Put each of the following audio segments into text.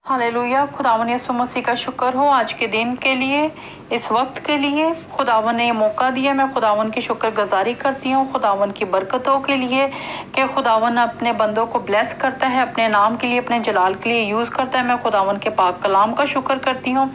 Hallelujah. खुदावन यीशु मसीह का शुक्र हो आज के दिन के लिए, इस वक्त के लिए खुदावन ने ये मौका दिया। मैं खुदावन की शुक्रगुजारी करती हूँ खुदावन की बरकतों के लिए कि खुदावन अपने बंदों को ब्लेस करता है, अपने नाम के लिए, अपने जलाल के लिए यूज़ करता है। मैं खुदावन के पाक कलाम का शुक्र करती हूँ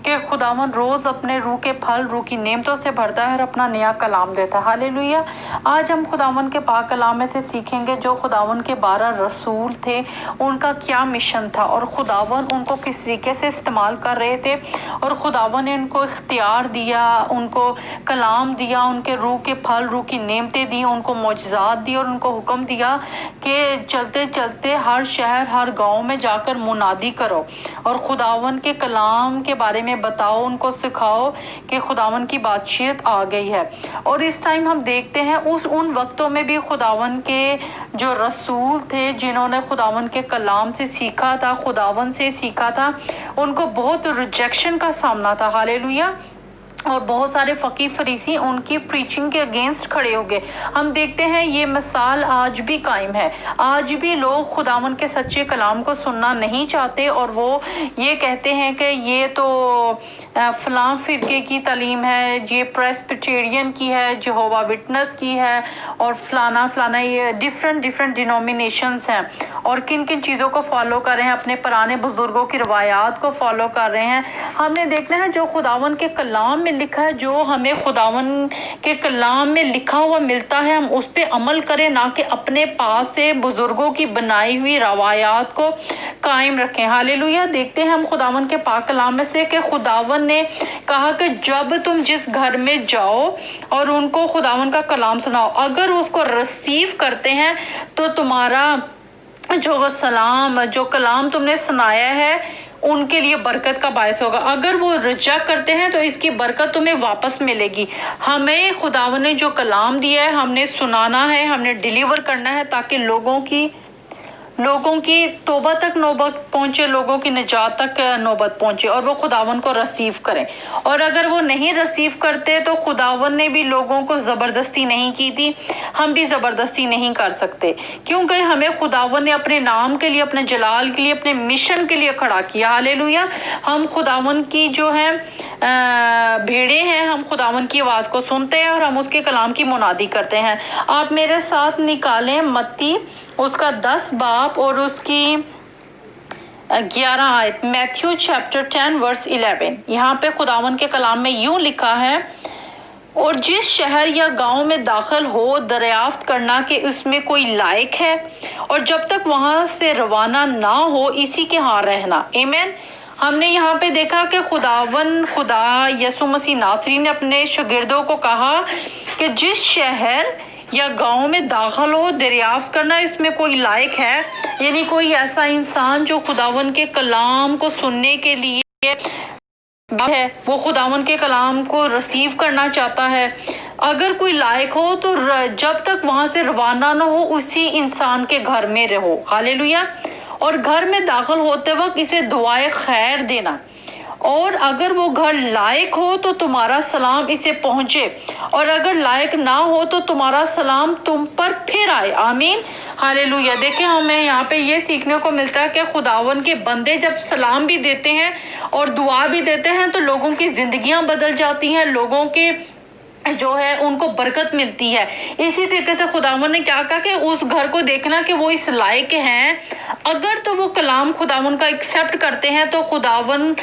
कि खुदावन रोज़ अपने रूह के फल, रूह की नेमतों से भरता है और अपना नया कलाम देता है। हालेलुया। आज हम खुदावन के पाक कलाम में से सीखेंगे जो खुदावन के 12 रसूल थे, उनका क्या मिशन था और खुदावन उनको किस तरीके से इस्तेमाल कर रहे थे और खुदावन ने उनको इख्तियार दिया, उनको कलाम दिया, उनके रूह के फल, रूह की नेमतें दी, उनको मौजज़ात दी और उनको हुक्म दिया कि चलते चलते हर शहर, हर गांव में जाकर मुनादी करो और खुदावन के कलाम के बारे में बताओ, उनको सिखाओ कि खुदावन की बादशाहत आ गई है। और इस टाइम हम देखते हैं उन वक्तों में भी खुदावन के जो रसूल थे, जिन्होंने खुदावन के कलाम से सीखा था, खुदावन से सीखा था, उनको बहुत रिजेक्शन का सामना था। हालेलुया। और बहुत सारे फ़कीह फरीसी उनकी प्रीचिंग के अगेंस्ट खड़े हो गए। हम देखते हैं ये मिसाल आज भी कायम है। आज भी लोग खुदावन के सच्चे कलाम को सुनना नहीं चाहते और वो ये कहते हैं कि ये तो फ़लाँ फ़िरके की तालीम है, ये प्रेस्बिटेरियन की है, यहोवा विटनेस की है और फ़लाना ये डिफरेंट डिनोमिनेशंस हैं और किन किन चीज़ों को फॉलो कर रहे हैं, अपने पुराने बुज़ुर्गों की रवायात को फॉलो कर रहे हैं। हमने देखना है जो खुदावन के कलाम में लिखा है, जो हमें खुदावन के कलाम में लिखा हुआ मिलता है, हम उस पर अमल करें, ना कि अपने पास से बुजुर्गों की बनाई हुई रवायात को कायम रखें। हालेलुया। देखते हैं हम खुदावन के पाक कलाम में से कि खुदावन ने कहा कि जब तुम जिस घर में जाओ और उनको खुदावन का कलाम सुनाओ, अगर उसको रिसीव करते हैं तो तुम्हारा जो सलाम, जो कलाम तुमने सुनाया है, उनके लिए बरकत का बायस होगा। अगर वो रिजेक्ट करते हैं तो इसकी बरकत तुम्हें वापस मिलेगी। हमें खुदावन ने जो कलाम दिया है, हमने सुनाना है, हमने डिलीवर करना है ताकि लोगों की तौबा तक नौबत पहुँचे, लोगों की निजात तक नौबत पहुँचे और वो खुदावन को रिसीव करें। और अगर वो नहीं रिसीव करते तो खुदावन ने भी लोगों को ज़बरदस्ती नहीं की थी, हम भी ज़बरदस्ती नहीं कर सकते, क्योंकि हमें खुदावन ने अपने नाम के लिए, अपने जलाल के लिए, अपने मिशन के लिए खड़ा किया। हालेलुया। हम खुदावन की जो है भेड़े हैं, हम खुदावन की आवाज़ को सुनते हैं और हम उसके कलाम की मुनादी करते हैं। आप मेरे साथ निकालें मत्ती उसका 10 बाब और उसकी 11 आयत, मैथ्यू चैप्टर 10 वर्स 11। यहाँ पे खुदावन के कलाम में यूं लिखा है, और जिस शहर या गांव में दाखिल हो दरियाफ्त करना कि उसमें कोई लायक है और जब तक वहां से रवाना ना हो इसी के यहाँ रहना। आमीन। हमने यहाँ पे देखा कि खुदा यीशु मसीह नासरी ने अपने शागिर्दों को कहा कि जिस शहर या गांव में दाखिल हो दरियाफ्त करना इसमें कोई लायक है, यानी कोई ऐसा इंसान जो खुदावन के कलाम को सुनने के लिए है, वो खुदावन के कलाम को रिसीव करना चाहता है, अगर कोई लायक हो तो जब तक वहां से रवाना ना हो उसी इंसान के घर में रहो। हालेलुया। और घर में दाखिल होते वक्त इसे दुआए खैर देना, और अगर वो घर लायक हो तो तुम्हारा सलाम इसे पहुंचे और अगर लायक ना हो तो तुम्हारा सलाम तुम पर फिर आए। आमीन। हालेलुया। देखिए हमें यहाँ पे ये सीखने को मिलता है कि खुदावन के बंदे जब सलाम भी देते हैं और दुआ भी देते हैं तो लोगों की जिंदगियां बदल जाती हैं, लोगों के जो है उनको बरकत मिलती है। इसी तरीके से खुदावन ने क्या कहा कि उस घर को देखना कि वो इस लायक हैं, अगर तो वो कलाम खुदावन का एक्सेप्ट करते हैं तो खुदावन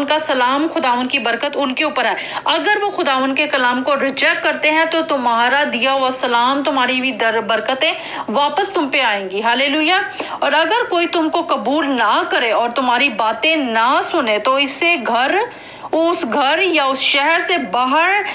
का सलाम, खुदावन की बरकत उनके ऊपर है। अगर वो खुदावन के कलाम को रिजेक्ट करते हैं तो तुम्हारा दिया हुआ सलाम, तुम्हारी भी बरकतें वापस तुम पे आएंगी। हालेलुया। और अगर कोई तुमको कबूल ना करे और तुम्हारी बातें ना सुने तो इससे उस घर या उस शहर से बाहर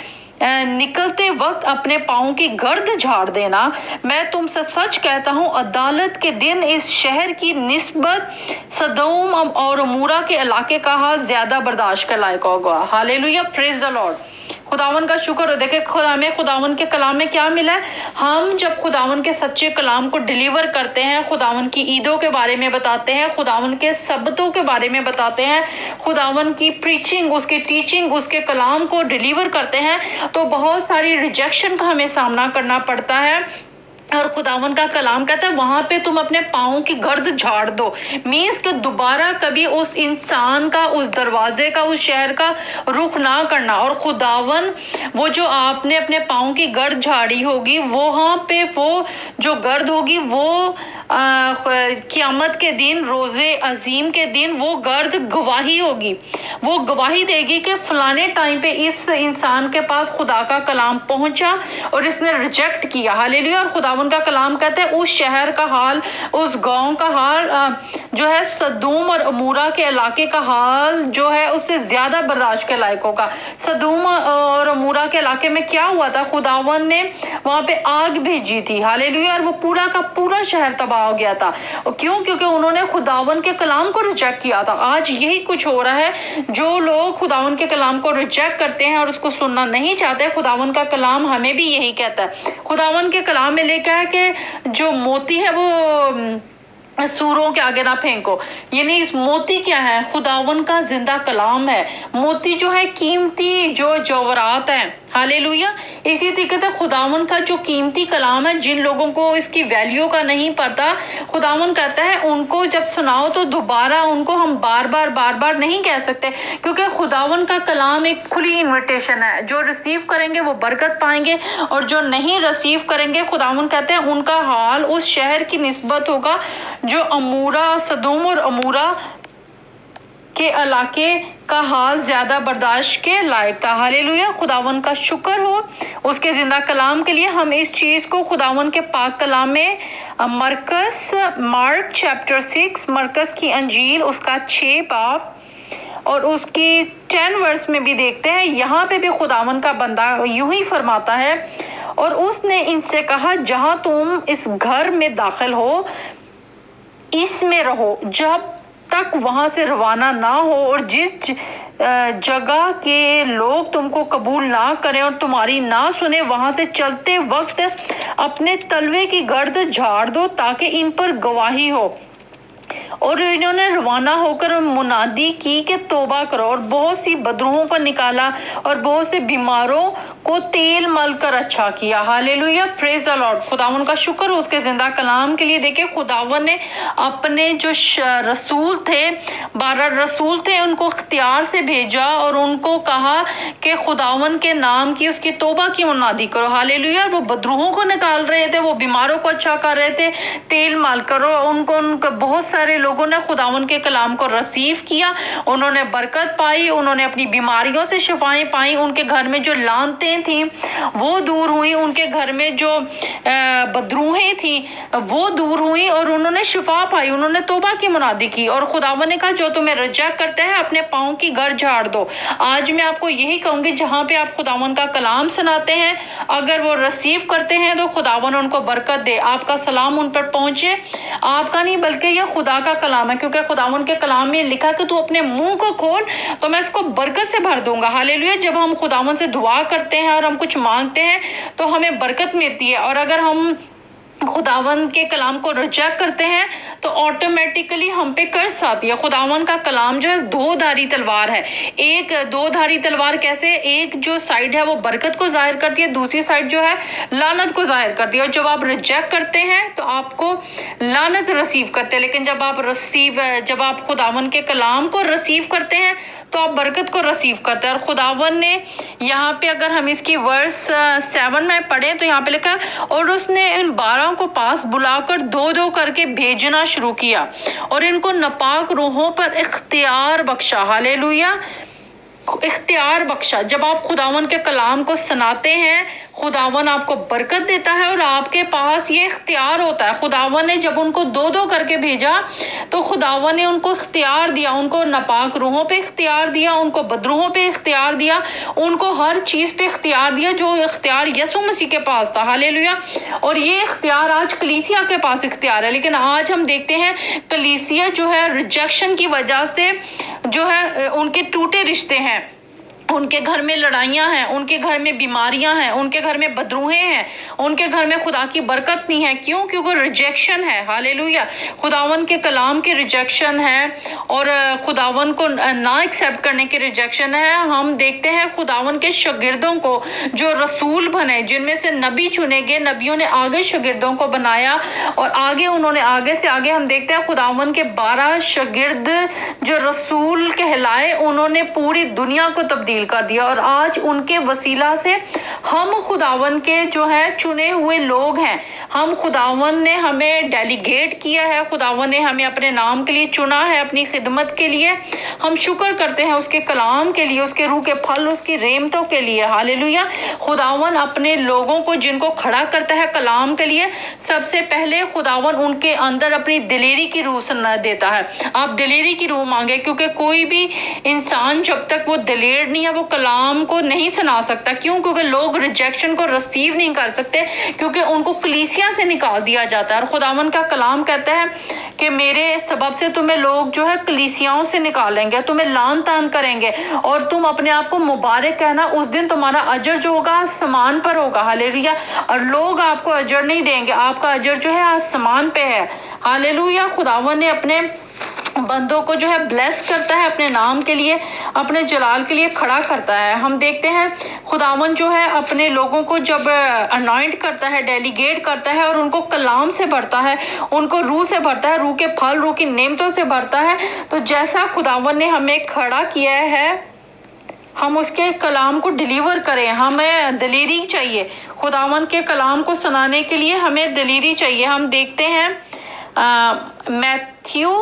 निकलते वक्त अपने पाँव की गर्द झाड़ देना। मैं तुमसे सच कहता हूँ अदालत के दिन इस शहर की निस्बत सदोम और अमूरा के इलाके का ज्यादा बर्दाश्त का लायक होगा। हालेलुया। Praise the Lord. खुदावन का शुक्र हो। देखे हमें खुदावन के कलाम में क्या मिला है। हम जब खुदावन के सच्चे कलाम को डिलीवर करते हैं, खुदावन की ईदों के बारे में बताते हैं, खुदावन के सबतों के बारे में बताते हैं, खुदावन की प्रीचिंग, उसकी टीचिंग, उसके कलाम को डिलीवर करते हैं, तो बहुत सारी रिजेक्शन का हमें सामना करना पड़ता है। اور خداون کا کلام کہتا ہے وہاں پہ تم اپنے پاؤں کی گرد جھاڑ دو، مینس کہ دوبارہ کبھی اس انسان کا، اس دروازے کا، اس شہر کا رخ نہ کرنا۔ اور خداون وہ جو آپ نے اپنے پاؤں کی گرد جھاڑی ہوگی، وہاں پہ وہ جو گرد ہوگی وہ قیامت کے دن، روز عظیم کے دن وہ گرد گواہی ہوگی، وہ گواہی دے گی کہ فلانے ٹائم پہ اس انسان کے پاس خدا کا کلام پہنچا اور اس نے ریجیکٹ کیا۔ ہاللیلویہ۔ اور خداون کا کلام کہتا ہے اس شہر کا حال، اس گاؤں کا حال جو ہے سدوم اور عمورہ کے علاقے کا حال جو ہے اس سے زیادہ برداشت کے لائق ہوگا۔ سدوم اور عمورہ کے علاقے میں کیا ہوا تھا؟ خداون نے وہاں پہ آگ بھیجی تھی، ہاللیلویہ، اور وہ پورا کا پورا شہر تباہ ہو گیا تھا۔ کیوں؟ کیونکہ انہوں نے خداون کے کلام کو ریجیکٹ کیا تھا۔ آج یہی کچھ ہو رہا ہے، جو لوگ خداون کے کلام کو ریجیکٹ کرتے ہیں اور اس کو سننا نہیں چاہتے، خداون کا کلام ہمیں بھی یہی کہتا ہے۔ خداون کے کلام میں لکھا ہے کہ جو موتی ہے وہ سوروں کے آگے نہ پھینکو، یعنی اس موتی کیا ہے؟ خداون کا زندہ کلام ہے۔ موتی جو ہے قیمتی جو جواہرات ہیں، ہاللیلویہ۔ اسی طریقے سے خداون کا جو قیمتی کلام ہے، جن لوگوں کو اس کی ویلیو کا نہیں پتا، خداون کہتا ہے ان کو جب سناؤ تو دوبارہ ان کو ہم بار بار نہیں کہہ سکتے، کیونکہ خداون کا کلام ایک کھلی انویٹیشن ہے۔ جو ریسیو کریں گے وہ برکت پائیں گے، اور جو نہیں ریسیو کریں گے، خداون کہتے ہیں ان کا حال اس شہر کی نسبت ہوگا جو عمورہ، سدوم اور عمورہ کے علاقے کا حال زیادہ برداشت کے لائق تھا۔ ہاللیلویہ۔ خداون کا شکر ہو اس کے زندہ کلام کے لیے۔ ہم اس چیز کو خداون کے پاک کلام میں مارک چیپٹر 6، مرکز کی انجیل اس کا 6 باب اور اس کی 10 ورس میں بھی دیکھتے ہیں۔ یہاں پہ بھی خداون کا بندہ یوں ہی فرماتا ہے، اور اس نے ان سے کہا جہاں تم اس گھر میں داخل ہو اس میں رہو جب تک وہاں سے روانہ نہ ہو، اور جس جگہ کے لوگ تم کو قبول نہ کریں اور تمہاری نہ سنیں، وہاں سے چلتے وقت اپنے تلوے کی گرد جھاڑ دو تاکہ ان پر گواہی ہو۔ اور انہوں نے روانہ ہو کر منادی کی کہ توبہ کرو، اور بہت سی بدروہوں کو نکالا اور بہت سے بیماروں کو تیل مل کر اچھا کیا۔ ہاللیلویہ، پریز دی لارڈ۔ خداون کا شکر ہو اس کے زندہ کلام کے لیے۔ دیکھیں خداون نے اپنے جو رسول تھے، 12 رسول تھے، ان کو اختیار سے بھیجا اور ان کو کہا کہ خداون کے نام کی، اس کی توبہ کی منادی کرو۔ ہاللیلویہ۔ وہ بدروہوں کو نکال رہے تھے، وہ بیماروں کو اچھا کر رہے تھے، تیل مال کرو۔ ان کو بہت سارے لوگوں نے خداون کے کلام کو ریسیو کیا، انہوں نے برکت پائی، انہوں نے اپنی بیماریوں سے شفائیں پائیں، ان کے گھر میں جو لعنتیں تھیں وہ دور ہوئیں، ان کے گھر میں جو بدروہیں تھیں وہ دور ہوئیں، اور انہوں نے شفا پائی، انہوں نے توبہ کی منادی کی۔ اور خداون نے کہا جو تمہیں ریجیکٹ کرتے ہیں اپنے پاؤں کی گرد جھاڑ دو۔ آج میں آپ کو یہی کہوں گی، جہاں پہ آپ خداون کا کلام سناتے ہیں، اگر وہ ریسیو کرتے ہیں تو خداون ان کو برکت دے، آپ کا سلام ان پر پہنچے، آپ کا نہیں بلکہ یہ خدا کا کلام ہے، کیونکہ خداون کے کلام میں لکھا کہ تو اپنے منہ کو کھول تو میں اس کو برکت سے بھر دوں گا۔ ہاللیلویہ۔ جب ہم خداون سے دعا کرتے ہیں اور ہم کچھ مانگتے ہیں تو ہمیں برکت ملتی ہے، اور اگر ہم خداون کے کلام کو ریجیکٹ کرتے ہیں تو آٹومیٹکلی ہم پہ کرس آتی ہے۔ خداون کا کلام جو ہے 2 دھاری تلوار ہے۔ ایک 2 دھاری تلوار کیسے؟ ایک جو سائیڈ ہے وہ برکت کو ظاہر کرتی ہے، دوسری سائیڈ جو ہے لعنت کو ظاہر کرتی ہے، اور جب آپ ریجیکٹ کرتے ہیں تو آپ کو لعنت ریسیو کرتے ہیں، لیکن جب آپ خداون کے کلام کو ریسیو کرتے ہیں تو آپ برکت کو ریسیو کرتے ہیں۔ اور خداون نے یہاں پہ اگر ہم اس کی ورس 7 میں پڑھیں تو یہاں پہ لکھا ہے اور اس نے ان 12 کو پاس بلا کر 2 کر کے بھیجنا شروع کیا اور ان کو ناپاک روحوں پر اختیار بخشا۔ ہاللیلویہ، اختیار بخشا۔ جب آپ خداون کے کلام کو سناتے ہیں، خداون آپ کو برکت دیتا ہے اور آپ کے پاس یہ اختیار ہوتا ہے۔ خداون نے جب ان کو 2 کر کے بھیجا تو خداون نے ان کو اختیار دیا، ان کو ناپاک روحوں پہ اختیار دیا، ان کو بدروحوں پہ اختیار دیا، ان کو ہر چیز پہ اختیار دیا جو اختیار یسوع مسیح کے پاس تھا۔ ہاللیلویہ۔ اور یہ اختیار آج کلیسیا کے پاس اختیار ہے، لیکن آج ہم دیکھتے ہیں کلیسیا جو ہے ریجیکشن کی وجہ سے جو ہے ان کے ٹوٹے رشتے ہیں، उनके घर में लड़ाइयाँ हैं, उनके घर में बीमारियाँ हैं, उनके घर में बदरूहें हैं, उनके घर में खुदा की बरकत नहीं है। क्यों? क्योंकि रिजेक्शन है। हालेलुया। खुदावन के कलाम की रिजेक्शन है और खुदावन को ना एक्सेप्ट करने की रिजेक्शन है। हम देखते हैं खुदावन के शागिर्दों को जो रसूल बने, जिनमें से नबी चुने गए, नबियों ने आगे शागिर्दों को बनाया और आगे उन्होंने आगे से आगे हम देखते हैं खुदावन के 12 शागिर्द जो रसूल कहलाए, उन्होंने पूरी दुनिया को तब्दील कर दिया और आज उनके वसीला से हम खुदावन के जो है चुने हुए लोग हैं। हम खुदावन ने हमें डेलीगेट किया है, खुदावन ने हमें अपने नाम के लिए चुना है, अपनी खिदमत के लिए। हम शुक्र करते हैं उसके कलाम के लिए, उसके रूह के फल, उसकी रेमतों के लिए। हालेलुया। खुदावन अपने लोगों को जिनको खड़ा करता है कलाम के लिए, सबसे पहले खुदावन उनके अंदर अपनी दिलेरी की रूह सुना देता है। आप दिलेरी की रूह मांगे, क्योंकि कोई भी इंसान जब तक वो दिलेर नहीं है वो कलाम को नहीं सुना सकता। क्यों? क्योंकि लोग रिजेक्शन को रिसीव नहीं कर सकते, क्योंकि उनको कलीसिया से निकाल दिया जाता है। और खुदावन का कलाम कहता है कि मेरे सबब से तुम्हें लोग जो है कलीसियाओं से निकालेंगे, तुम्हें लान तान करेंगे और तुम अपने आप को मुबारक कहना। उस दिन तुम्हारा अजर जो होगा आसमान पर होगा। हालेलुया। और लोग आपको अजर नहीं देंगे, आपका अजर जो है आसमान पे है। हालेलुया। खुदावन ने अपने बंदों को जो है ब्लेस करता है, अपने नाम के लिए, अपने जलाल के लिए खड़ा करता है। हम देखते हैं खुदावन जो है अपने लोगों को जब अनॉइंट करता है, डेलीगेट करता है और उनको कलाम से भरता है, उनको रूह से भरता है, रूह के फल, रूह की नेमतों से भरता है। तो जैसा खुदावन ने हमें खड़ा किया है, हम उसके कलाम को डिलीवर करें। हमें दिलेरी चाहिए, खुदावन के कलाम को सुनाने के लिए हमें दिलेरी चाहिए। हम देखते हैं मैथ्यू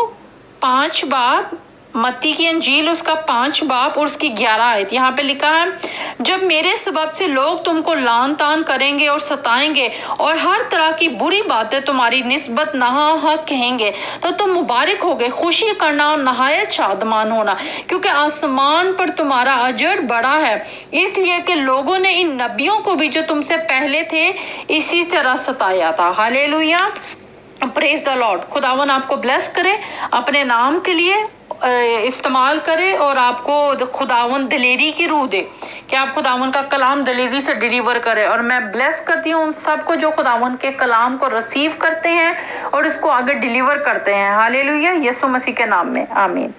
5 बाब, मत्ती की अंजील उसका 5 बाब और उसकी 11 आयत। यहाँ पे लिखा है, जब मेरे सबब से लोग तुमको लान तान करेंगे और सताएंगे और हर तरह की बुरी बातें तुम्हारी निस्बत नाहक कहेंगे, तो तुम मुबारक होगे, खुशी करना और नहायत शादमान होना, क्योंकि आसमान पर तुम्हारा अजर बड़ा है। इसलिए कि लोगों ने इन नबियों को भी जो तुमसे पहले थे इसी तरह सताया था। हालेलुया। Praise the Lord. खुदावन आपको ब्लेस करे, अपने नाम के लिए इस्तेमाल करे और आपको खुदावन दिलेरी की रूह दे कि आप खुदावन का कलाम दिलेरी से डिलीवर करें। और मैं ब्लेस करती हूँ उन सबको जो खुदावन के कलाम को रिसीव करते हैं और इसको आगे डिलीवर करते हैं। हालेलुया। यीशु मसीह के नाम में आमीन।